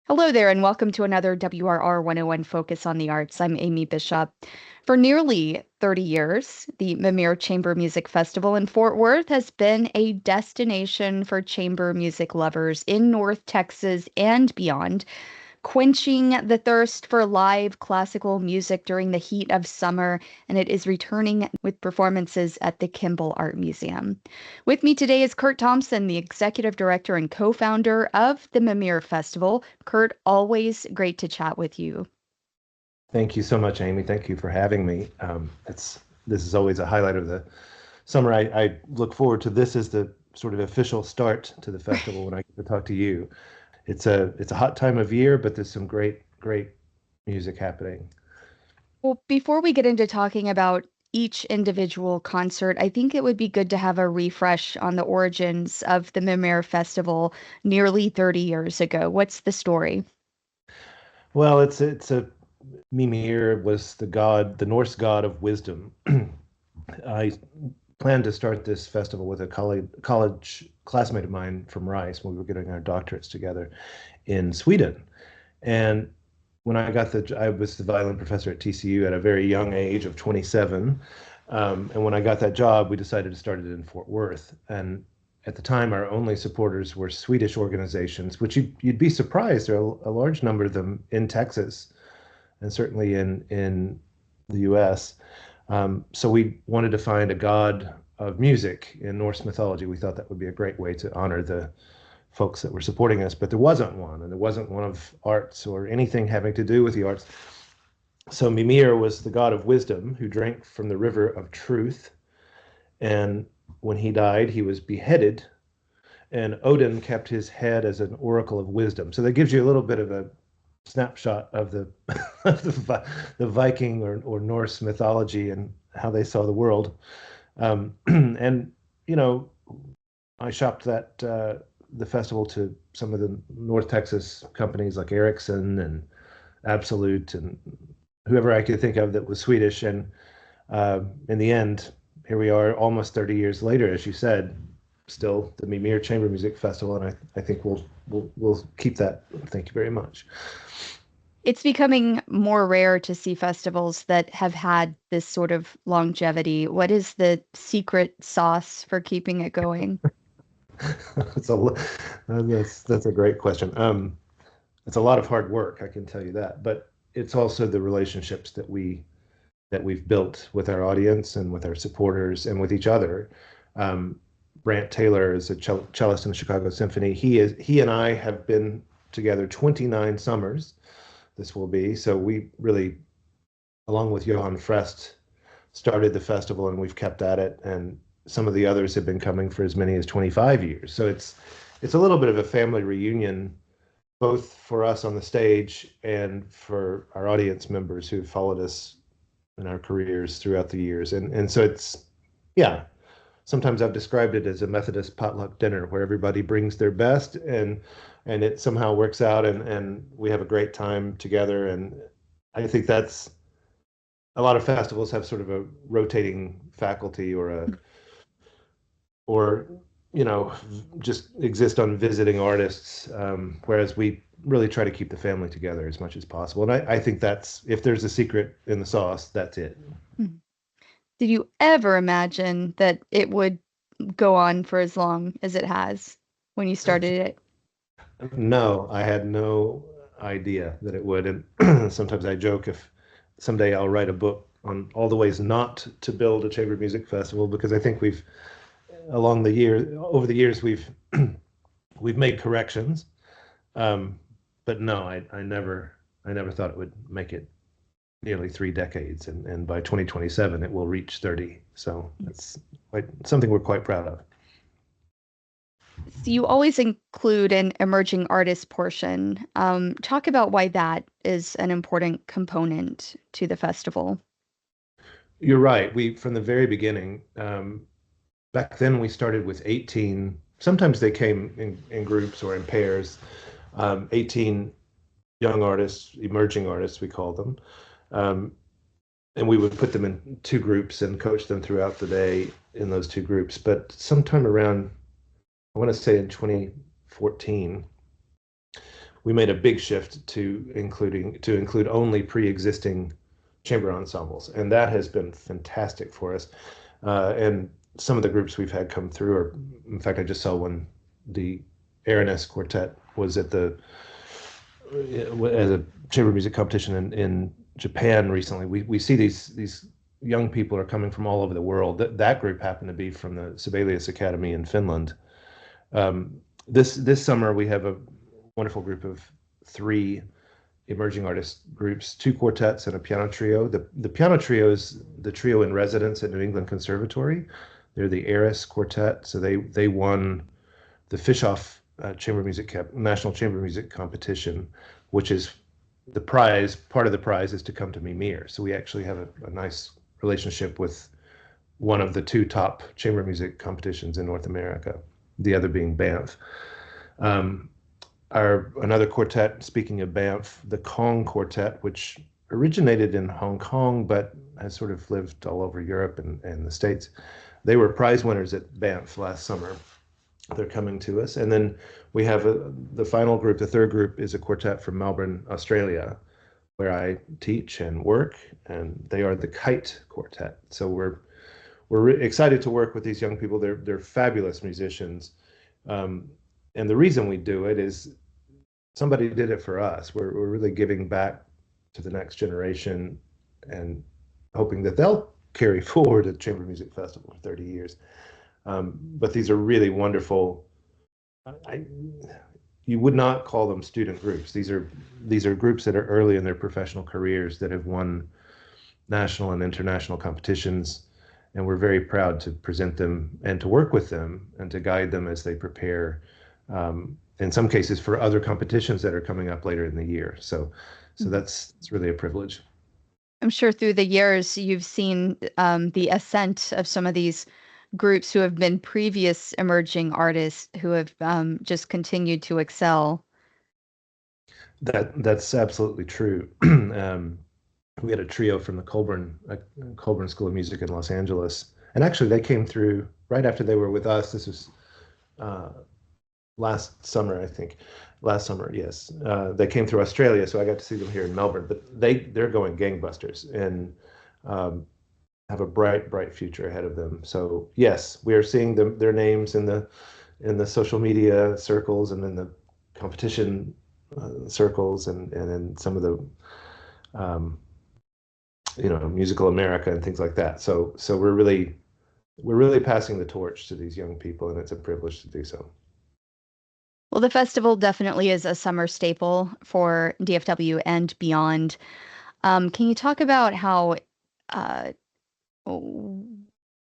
Hello there, and welcome to another WRR 101 Focus on the Arts. I'm Amy Bishop. For nearly 30 years, the Mimir Chamber Music Festival in Fort Worth has been a destination for chamber music lovers in North Texas and beyond, quenching the thirst for live classical music during the heat of summer, and it is returning with performances at the Kimbell Art Museum. With me today is Curt Thompson, the executive director and co-founder of the Mimir Festival. Curt, always great to chat with you. Thank you so much, Amy. Thank you for having me. This is always a highlight of the summer. I look forward to this as the sort of official start to the festival when I get to talk to you. It's a hot time of year, but there's some great music happening. Well, before we get into talking about each individual concert, I think it would be good to have a refresh on the origins of the Mimir Festival nearly 30 years ago. What's the story? Well, it's a Mimir was the god, the Norse god of wisdom. I planned to start this festival with a college classmate of mine from Rice when we were getting our doctorates together in Sweden. And when I was the violin professor at TCU at a very young age of 27. And when I got that job, we decided to start it in Fort Worth. And at the time, our only supporters were Swedish organizations, which you'd be surprised. There are a large number of them in Texas and certainly in the US. So we wanted to find a god of music in Norse mythology. We thought that would be a great way to honor the folks that were supporting us, but there wasn't one, and there wasn't one of arts or anything having to do with the arts. So Mimir was the god of wisdom who drank from the river of truth. And when he died, he was beheaded, and Odin kept his head as an oracle of wisdom. So that gives you a little bit of a snapshot of the the Viking or Norse mythology and how they saw the world. And I shopped the festival to some of the North Texas companies like Ericsson and Absolute and whoever I could think of that was Swedish. And in the end, here we are almost 30 years later, as you said, still the Mimir Chamber Music Festival. And I think we'll keep that. Thank you very much. It's becoming more rare to see festivals that have had this sort of longevity. What is the secret sauce for keeping it going? It's a, that's a great question. It's a lot of hard work, I can tell you that, but it's also the relationships that we've built with our audience and with our supporters and with each other. Brant Taylor is a cellist in the Chicago Symphony. He and I have been together 29 summers. This will be so we really, along with Johan Frest, started the festival and we've kept at it. And some of the others have been coming for as many as 25 years. So it's a little bit of a family reunion, both for us on the stage and for our audience members who've followed us in our careers throughout the years. And so yeah, sometimes I've described it as a Methodist potluck dinner where everybody brings their best and it somehow works out and we have a great time together. And I think that's a lot of festivals have sort of a rotating faculty or just exist on visiting artists, whereas we really try to keep the family together as much as possible. And I think that's, if there's a secret in the sauce, that's it. Mhm. Did you ever imagine that it would go on for as long as it has when you started it? No, I had no idea that it would. And sometimes I joke if someday I'll write a book on all the ways not to build a chamber music festival, because I think over the years, we've made corrections. But no, I never thought it would make it nearly 3 decades, and by 2027 it will reach 30. So that's something we're quite proud of. So you always include an emerging artist portion. Talk about why that is an important component to the festival. You're right. We from the very beginning, back then we started with 18. Sometimes they came in groups or in pairs. 18 young artists, emerging artists, we call them. Um, and we would put them in two groups and coach them throughout the day in those two groups. But sometime around, I want to say in 2014, we made a big shift to include only pre-existing chamber ensembles, and that has been fantastic for us. And some of the groups we've had come through are, in fact, I just saw one, the Aranes Quartet was at the as a chamber music competition in Japan recently. We see these young people are coming from all over the world. That group happened to be from the Sibelius Academy in Finland. This summer we have a wonderful group of 3 emerging artist groups, 2 quartets and a piano trio. The piano trio is the trio in residence at New England Conservatory. They're the Eris Quartet, so they won the Fischoff National Chamber Music Competition, which is the prize. Part of the prize is to come to Mimir. So we actually have a nice relationship with one of the 2 top chamber music competitions in North America, the other being Banff. Another quartet, speaking of Banff, the Kong Quartet, which originated in Hong Kong but has sort of lived all over Europe and the States. They were prize winners at Banff last summer. They're coming to us. And then we have the final group, the 3rd group, is a quartet from Melbourne, Australia, where I teach and work, and they are the Kite Quartet. So we're excited to work with these young people. They're fabulous musicians. And the reason we do it is somebody did it for us. We're really giving back to the next generation and hoping that they'll carry forward the Chamber Music Festival for 30 years. But these are really wonderful. You would not call them student groups. These are groups that are early in their professional careers that have won national and international competitions, and we're very proud to present them and to work with them and to guide them as they prepare, in some cases for other competitions that are coming up later in the year. So it's really a privilege. I'm sure through the years you've seen the ascent of some of these groups who have been previous emerging artists who have just continued to excel. That's absolutely true. We had a trio from the Colburn School of Music in Los Angeles, and actually they came through right after they were with us. This was last summer, I think. Last summer, yes. They came through Australia, so I got to see them here in Melbourne. But they're going gangbusters and have a bright future ahead of them. So yes, we are seeing their names in the social media circles and in the competition circles and in some of the Musical America and things like that. So we're really passing the torch to these young people, and it's a privilege to do so. Well, the festival definitely is a summer staple for DFW and beyond. Can you talk about how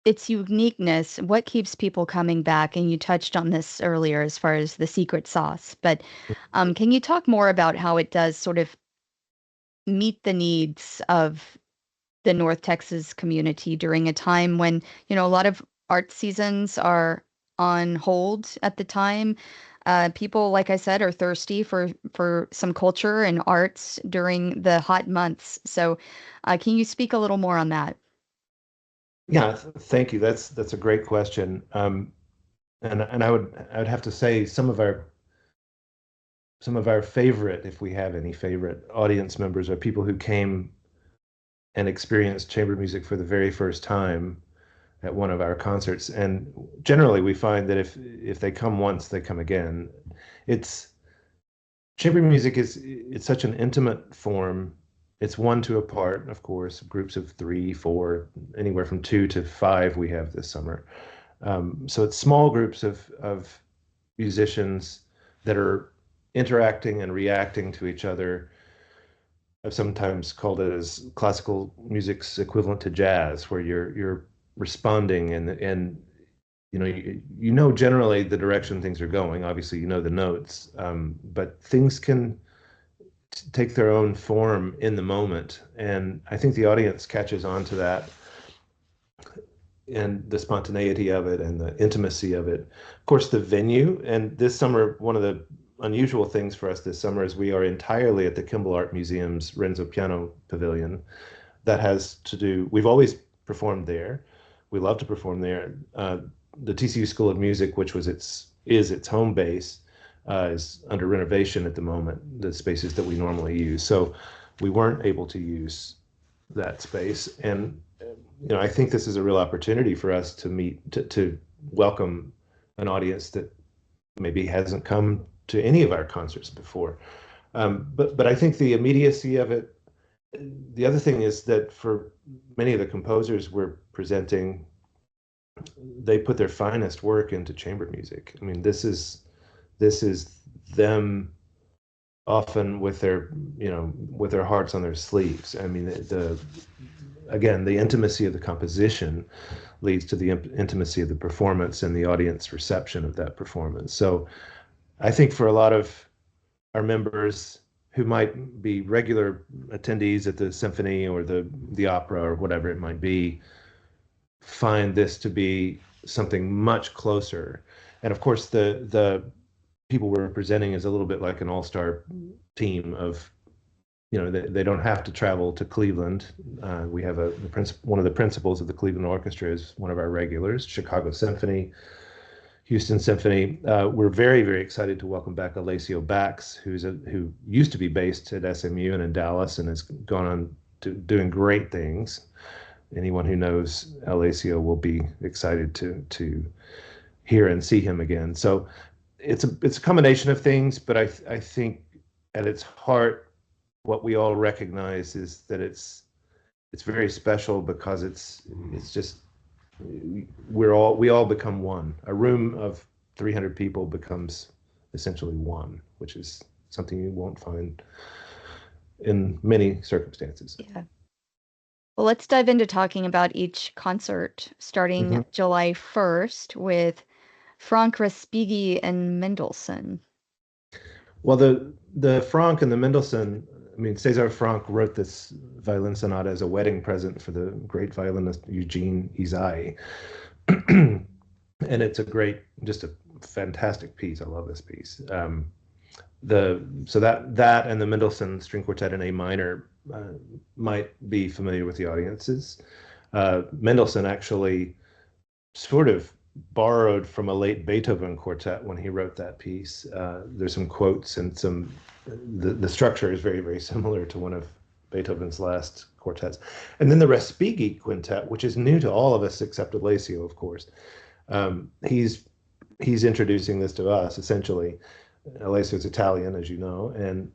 its uniqueness, what keeps people coming back? And you touched on this earlier as far as the secret sauce, but can you talk more about how it does sort of meet the needs of the North Texas community during a time when, a lot of art seasons are on hold at the time? People, like I said, are thirsty for some culture and arts during the hot months. So, can you speak a little more on that? Yeah, thank you. That's a great question. And I would have to say some of our favorite, if we have any favorite audience members, are people who came and experienced chamber music for the very first time at one of our concerts. And generally we find that if they come once, they come again. Chamber music it's such an intimate form. It's 1-2 apart, of course, groups of 3, 4, anywhere from 2 to 5 we have this summer. So it's small groups of musicians that are interacting and reacting to each other. I've sometimes called it as classical music's equivalent to jazz, where you're responding and generally the direction things are going. Obviously, the notes, but things can take their own form in the moment, and I think the audience catches on to that and the spontaneity of it and the intimacy of it. Of course, the venue, and this summer, one of the unusual things for us this summer is we are entirely at the Kimbell Art Museum's Renzo Piano Pavilion. That has to do, we've always performed there. We love to perform there. The TCU School of Music, which is its home base, is under renovation at the moment, the spaces that we normally use. So we weren't able to use that space. And, I think this is a real opportunity for us to to welcome an audience that maybe hasn't come to any of our concerts before. But I think the immediacy of it, the other thing is that for many of the composers we're presenting, they put their finest work into chamber music. I mean, this is them often with their hearts on their sleeves. I mean, again, the intimacy of the composition leads to the intimacy of the performance and the audience reception of that performance. So I think for a lot of our members who might be regular attendees at the symphony or the opera or whatever it might be, find this to be something much closer. And of course, the people we're presenting is a little bit like an all-star team of, they don't have to travel to Cleveland. We have one of the principals of the Cleveland Orchestra is one of our regulars, Chicago Symphony, Houston Symphony. We're very, very excited to welcome back Alessio Bax, who used to be based at SMU and in Dallas and has gone on to doing great things. Anyone who knows Alessio will be excited to hear and see him again. So it's a combination of things, but I think at its heart, what we all recognize is that it's very special because it's just we all become one. A room of 300 people becomes essentially one, which is something you won't find in many circumstances. Yeah. Well, let's dive into talking about each concert, starting July 1st with Franck Respighi and Mendelssohn. Well, the Franck and the Mendelssohn, I mean, César Franck wrote this violin sonata as a wedding present for the great violinist Eugene Ysaÿe. And it's just a fantastic piece. I love this piece. So that and the Mendelssohn String Quartet in A minor might be familiar with the audiences. Mendelssohn actually sort of borrowed from a late Beethoven quartet when he wrote that piece. There's some quotes and the structure is very, very similar to one of Beethoven's last quartets. And then the Respighi quintet, which is new to all of us except Alessio, of course. He's introducing this to us essentially. Alessio's Italian, as you know, and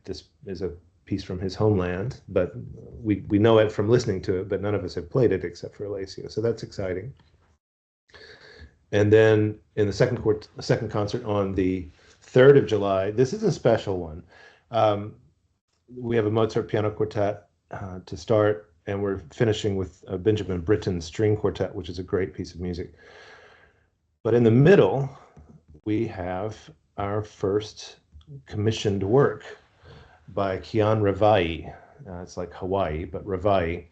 this is a piece from his homeland, but we know it from listening to it, but none of us have played it except for Alessio, so that's exciting. And then in the second concert on the 3rd of July, this is a special one. We have a Mozart piano quartet to start, and we're finishing with a Benjamin Britten string quartet, which is a great piece of music. But in the middle, we have our first commissioned work by Kian Ravai. It's like Hawaii, but Ravai.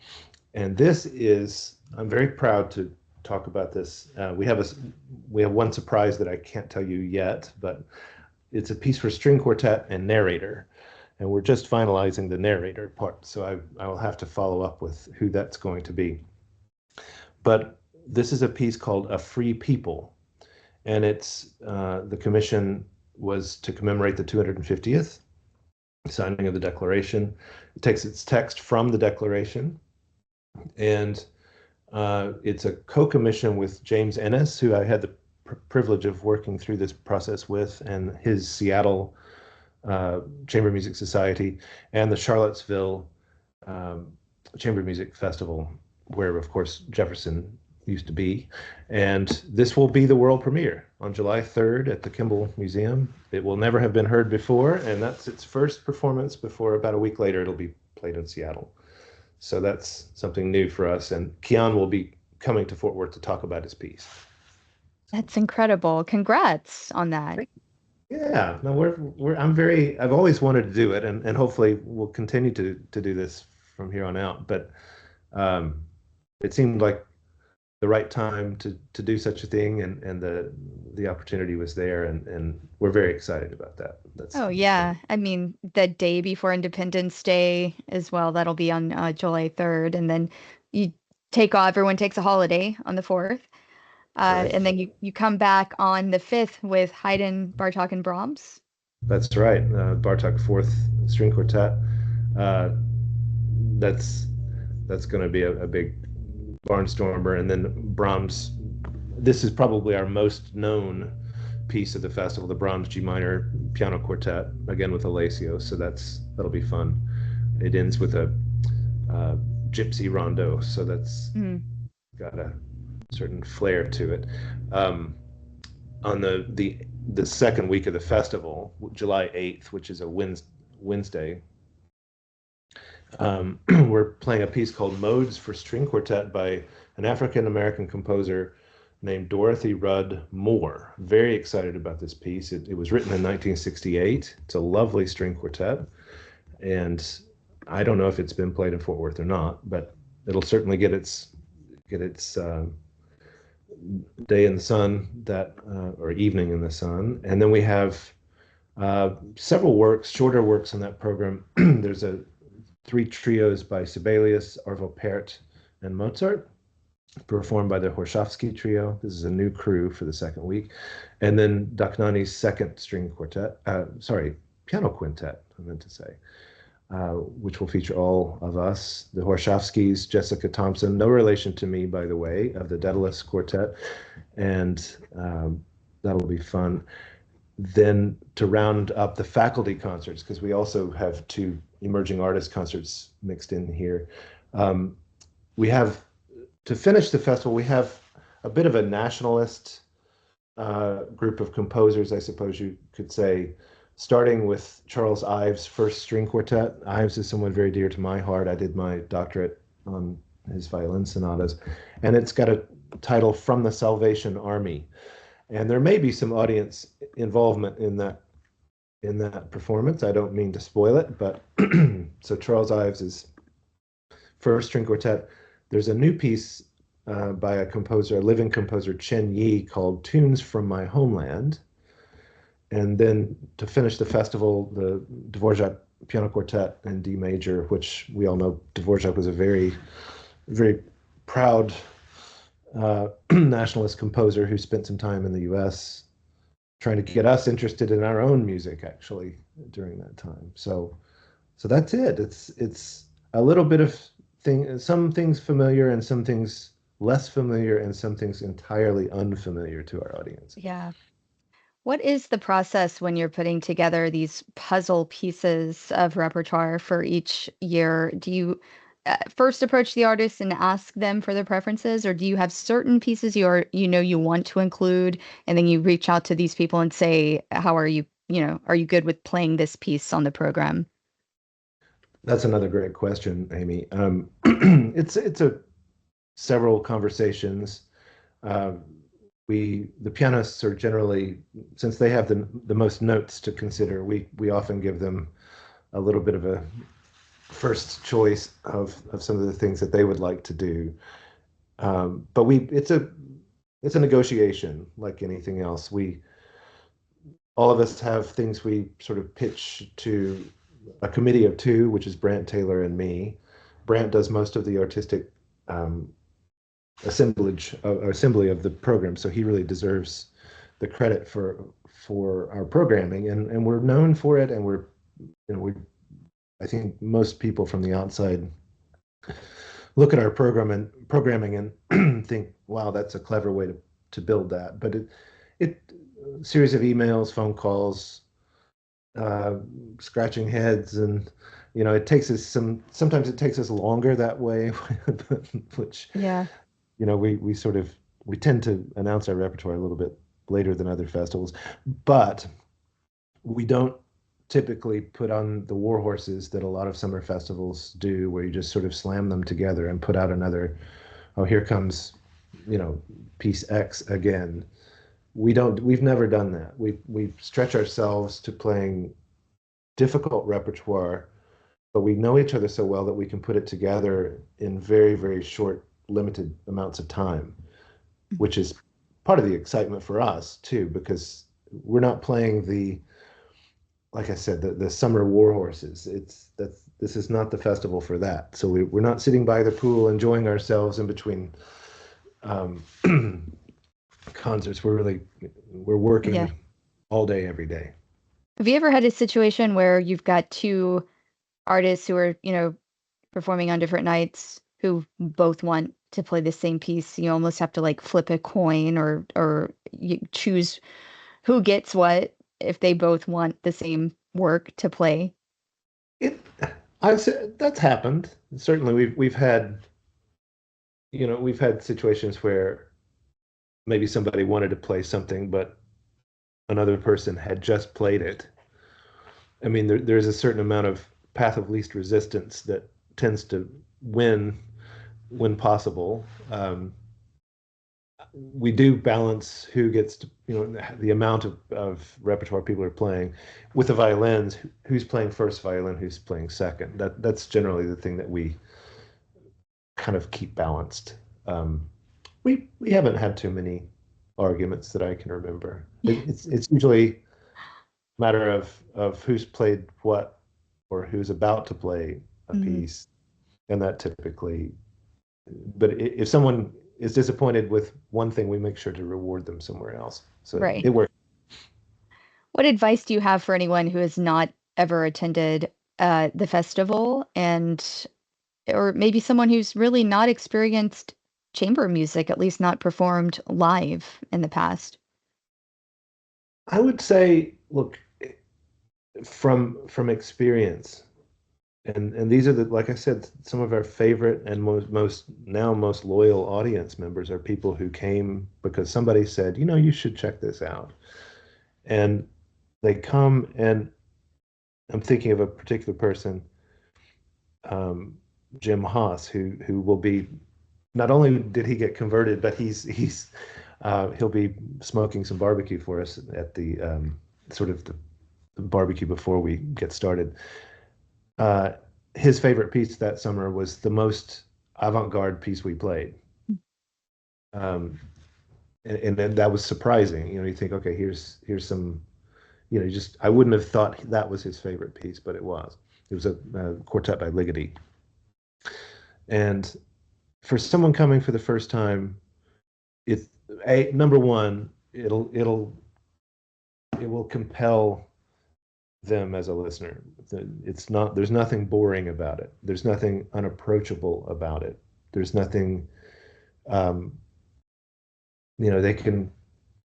And I'm very proud to talk about this. We have one surprise that I can't tell you yet, but it's a piece for string quartet and narrator. And we're just finalizing the narrator part, so I will have to follow up with who that's going to be. But this is a piece called A Free People. And the commission was to commemorate the 250th signing of the Declaration. It takes its text from the Declaration, and it's a co-commission with James Ennis, who I had the privilege of working through this process with, and his Seattle Chamber Music Society, and the Charlottesville Chamber Music Festival, where, of course, Jefferson used to be. And this will be the world premiere on July 3rd at the Kimbell Museum. It will never have been heard before, and that's its first performance before about a week later it'll be played in Seattle. So that's something new for us, and Kian will be coming to Fort Worth to talk about his piece. That's incredible. Congrats on that. Yeah, no, I've always wanted to do it, and hopefully we'll continue to do this from here on out. But it seemed like the right time to do such a thing, and the opportunity was there, and we're very excited about that. Yeah. I mean, the day before Independence Day as well, that'll be on July 3rd, and then everyone takes a holiday on the 4th. Right. And then you come back on the 5th with Haydn, Bartok, and Brahms. That's right. Bartok Fourth String Quartet. Uh, that's that's going to be a big barnstormer, and then Brahms. This is probably our most known piece of the festival, the Brahms G minor piano quartet, again with Alessio. So that'll be fun. It ends with a uh, gypsy rondo, so that's Mm. got a certain flair to it. Um, on the second week of the festival, July 8th, which is a Wednesday, we're playing a piece called Modes for String Quartet by an African American composer named Dorothy Rudd Moore. Very excited about this piece. It was written in 1968. It's a lovely string quartet, and I don't know if it's been played in Fort Worth or not, but it'll certainly get its day in the sun that or evening in the sun. And then we have several works, shorter works in that program. There's three trios by Sibelius, Arvo Pärt, and Mozart, performed by the Horshofsky Trio. This is a new crew for the second week. And then Daknani's second string quartet, piano quintet, I meant to say, which will feature all of us, the Horshofskys, Jessica Thompson, no relation to me, by the way, of the Daedalus Quartet. And that'll be fun. Then to round up the faculty concerts, because we also have two emerging artist concerts mixed in here. We have, to finish the festival, we have a bit of a nationalist group of composers, I suppose you could say, starting with Charles Ives' first string quartet. Ives is someone very dear to my heart. I did my doctorate on his violin sonatas, and it's got a title, From the Salvation Army. And there may be some audience involvement in that performance. I don't mean to spoil it, but so Charles Ives' first string quartet. There's a new piece by a living composer, Chen Yi, called Tunes from My Homeland. And then to finish the festival, the Dvorak Piano Quartet in D major, which we all know Dvorak was a very, very proud nationalist composer who spent some time in the U.S. trying to get us interested in our own music, actually, during that time. So that's it. It's a little bit of some things familiar and some things less familiar and some things entirely unfamiliar to our audience. Yeah. What is the process when you're putting together these puzzle pieces of repertoire for each year? Do you first approach the artist and ask them for their preferences, or do you have certain pieces you want to include, and then you reach out to these people and say, "How are you? Are you good with playing this piece on the program?" That's another great question, Amy. It's a several conversations. Uh, the pianists are generally, since they have the most notes to consider, we often give them a little bit of a first choice of some of the things that they would like to do. But it's a negotiation like anything else. All of us have things we sort of pitch to a committee of two, which is Brant Taylor and me. Brant does most of the artistic assembly of the program, so he really deserves the credit for our programming, and we're known for it, and we I think most people from the outside look at our programming and think, wow, that's a clever way to build that. But it series of emails, phone calls, scratching heads, and it takes us sometimes it takes us longer that way, which Yeah. we tend to announce our repertoire a little bit later than other festivals, but we don't typically put on the war horses that a lot of summer festivals do, where you just sort of slam them together and put out another, oh, here comes, piece X again. We've never done that. We stretch ourselves to playing difficult repertoire, but we know each other so well that we can put it together in very, very short, limited amounts of time, which is part of the excitement for us too, because we're not playing like I said, the summer war horses. This is not the festival for that. So we're not sitting by the pool enjoying ourselves in between concerts. We're working Yeah. all day, every day. Have you ever had a situation where you've got two artists who are, performing on different nights who both want to play the same piece? You almost have to like flip a coin or you choose who gets what if they both want the same work to play. It, I've said that's happened. Certainly, we've had situations where maybe somebody wanted to play something, but another person had just played it. I mean, there's a certain amount of path of least resistance that tends to win when possible. We do balance who gets to, the amount of repertoire people are playing with the violins, who's playing first violin, who's playing second. That's generally the thing that we kind of keep balanced. We haven't had too many arguments that I can remember. It's usually a matter of who's played what or who's about to play a Mhm. piece, and that typically. But if someone is disappointed with one thing, we make sure to reward them somewhere else. So Right. it works. What advice do you have for anyone who has not ever attended the festival and or maybe someone who's really not experienced chamber music, at least not performed live in the past? I would say, look, from experience, and these are like I said, some of our favorite and most loyal audience members are people who came because somebody said, you should check this out. And they come, and I'm thinking of a particular person, um, Jim Haas, who will be, not only did he get converted, but he'll be smoking some barbecue for us at the sort of the barbecue before we get started. Uh, his favorite piece that summer was the most avant-garde piece we played. Um, and then that was surprising. You think, okay, here's some, just I wouldn't have thought that was his favorite piece, but it was. It was a quartet by Ligeti. And for someone coming for the first time, it's number one, it will compel them as a listener. There's nothing boring about it. There's nothing unapproachable about it. There's nothing, um, they can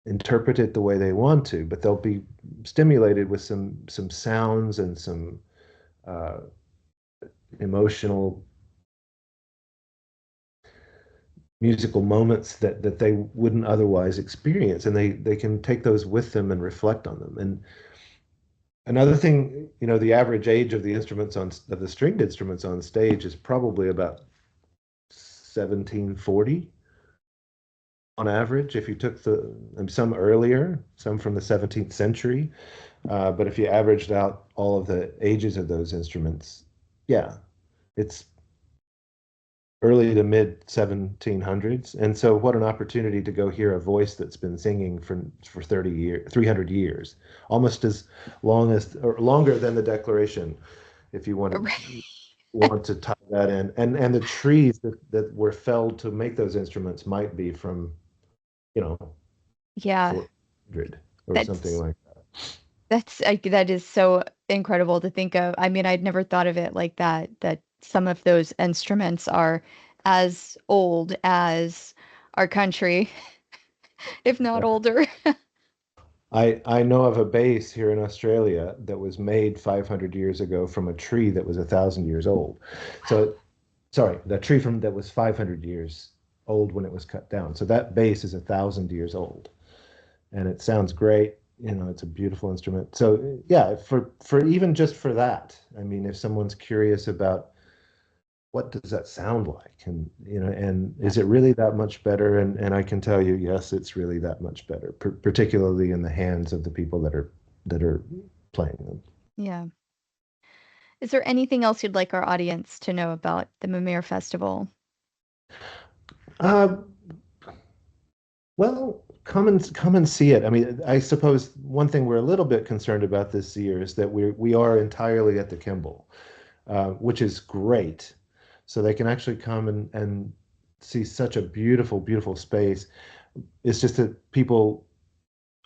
interpret it the way they want to, but they'll be stimulated with some sounds and some uh, emotional musical moments that they wouldn't otherwise experience, and they can take those with them and reflect on them. And another thing, the average age of the stringed instruments on stage is probably about 1740 on average. If you took some earlier, some from the 17th century, but if you averaged out all of the ages of those instruments, yeah, it's early to mid 1700s. And so what an opportunity to go hear a voice that's been singing for 30 years, 300 years, almost as long as or longer than the Declaration, if you want to tie that in. And the trees that were felled to make those instruments might be from, you know, Yeah, 400 or something that's like that. that is so incredible to think of. I mean, I'd never thought of it like that, that some of those instruments are as old as our country, if not older. I know of a bass here in Australia that was made 500 years ago from a tree that was 1,000 years old. So, sorry, the tree from that was 500 years old when it was cut down. So that bass is 1,000 years old, and it sounds great. It's a beautiful instrument. So yeah, for even just for that, I mean, if someone's curious about what does that sound like, and Yeah. is it really that much better, and I can tell you, yes, it's really that much better, particularly in the hands of the people that are playing them. Yeah. Is there anything else you'd like our audience to know about the Mimir Festival? uh, well, come and see it. I mean, I suppose one thing we're a little bit concerned about this year is that we are entirely at the Kimbell, which is great. So they can actually come and see such a beautiful, beautiful space. it's just that people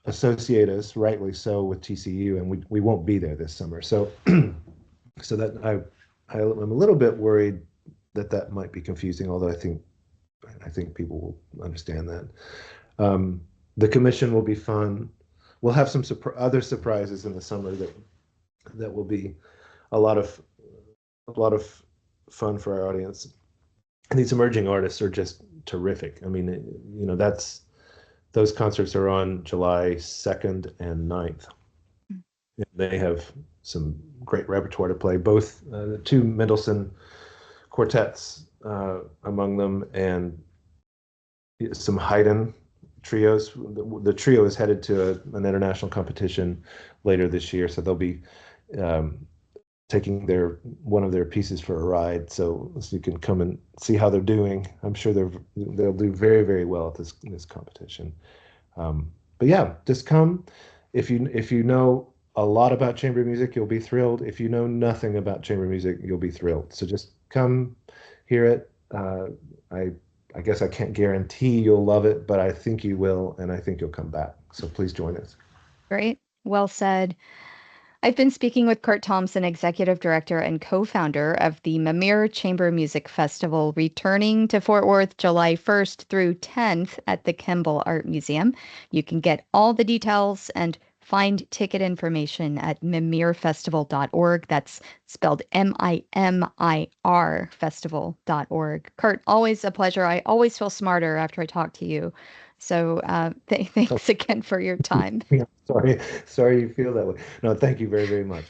associate us, rightly so, with TCU, and we won't be there this summer. So so that I'm a little bit worried that that might be confusing, although I think people will understand that. The commission will be fun. We'll have some other surprises in the summer that will be a lot of fun for our audience. And these emerging artists are just terrific. I mean, those concerts are on July 2nd and 9th. They have some great repertoire to play, both the two Mendelssohn quartets among them, and some Haydn trios. The trio is headed to an international competition later this year, so they'll be taking one of their pieces for a ride, so you can come and see how they're doing. I'm sure they'll do very, very well at this competition. But yeah, just come. If you know a lot about chamber music, you'll be thrilled. If you know nothing about chamber music, you'll be thrilled. So just come, hear it. I guess I can't guarantee you'll love it, but I think you will, and I think you'll come back. So please join us. Great. Well said. I've been speaking with Curt Thompson, Executive Director and co-founder of the Mimir Chamber Music Festival, returning to Fort Worth July 1st through 10th at the Kimbell Art Museum. You can get all the details and find ticket information at mimirfestival.org. That's spelled MIMIR festival.org. Curt, always a pleasure. I always feel smarter after I talk to you. So thanks again for your time. Sorry you feel that way. No, thank you very, very much.